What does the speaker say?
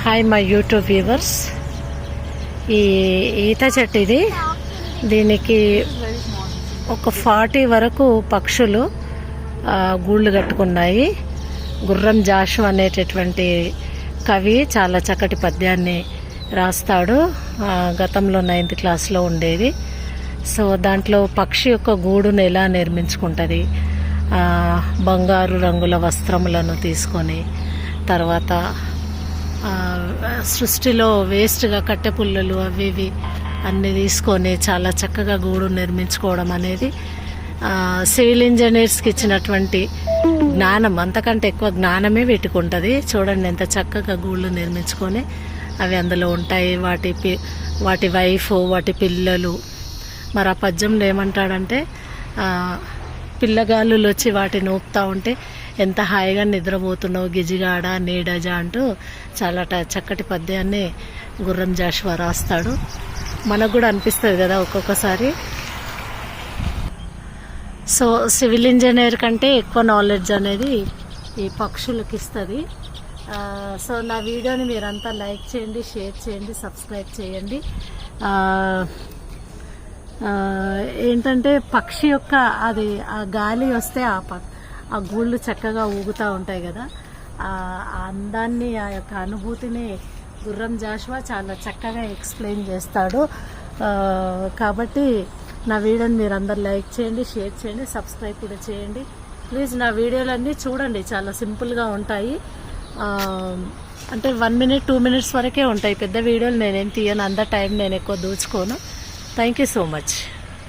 Hi my YouTube viewers. ఈ ఈత చెట్టు ఇది, దీనికి ఒక 40 వరకు పక్షులు గూళ్ళు కట్టుకున్నాయి. గుర్రం జాషు అనేటటువంటి కవి చాలా చక్కటి పద్యాన్ని రాస్తాడు. గతంలో 9th క్లాస్లో ఉండేది. సో దాంట్లో పక్షి యొక్క గూడును ఎలా నిర్మించుకుంటుంది, బంగారు రంగుల వస్త్రములను తీసుకొని, తర్వాత సృష్టిలో వేస్ట్గా కట్టె పుల్లలు అవి ఇవి అన్నీ తీసుకొని చాలా చక్కగా గూడు నిర్మించుకోవడం అనేది సివిల్ ఇంజనీర్స్కి ఇచ్చినటువంటి జ్ఞానం. అంతకంటే ఎక్కువ జ్ఞానమే వీటికి ఉంటుంది. చూడండి ఎంత చక్కగా గూళ్ళు నిర్మించుకొని అవి అందులో ఉంటాయి. వాటి వైఫ్, వాటి పిల్లలు. మరి ఆ పద్యంలో ఏమంటాడంటే, పిల్లగాళ్ళు వచ్చి వాటిని ఊపుతూ ఉంటే ఎంత హాయిగా నిద్రపోతున్నావు గిజిగాడ నీడజ అంటూ చాలా చక్కటి పద్యాన్ని గుర్రం జాషువా రాస్తాడు. మనకు కూడా అనిపిస్తుంది కదా ఒక్కొక్కసారి. సో సివిల్ ఇంజనీర్ కంటే ఎక్కువ నాలెడ్జ్ అనేది ఈ పక్షులకు ఇస్తుంది. సో నా వీడియోని మీరంతా లైక్ చేయండి, షేర్ చేయండి, సబ్స్క్రైబ్ చేయండి. ఏంటంటే పక్షి యొక్క అది ఆ గాలి వస్తే ఆ గూళ్ళు చక్కగా ఊగుతూ ఉంటాయి కదా, ఆ అందాన్ని, ఆ యొక్క అనుభూతిని గుర్రం జాషువా చాలా చక్కగా ఎక్స్ప్లెయిన్ చేస్తాడు. కాబట్టి నా వీడియోని మీరు అందరు లైక్ చేయండి, షేర్ చేయండి, సబ్స్క్రైబ్ కూడా చేయండి ప్లీజ్. నా వీడియోలన్నీ చూడండి, చాలా సింపుల్గా ఉంటాయి. అంటే 1 minute 2 minutes వరకే ఉంటాయి. పెద్ద వీడియోలు నేనేం తీయను, అంత టైం నేను ఎక్కువ దోచుకోను. Thank you so much.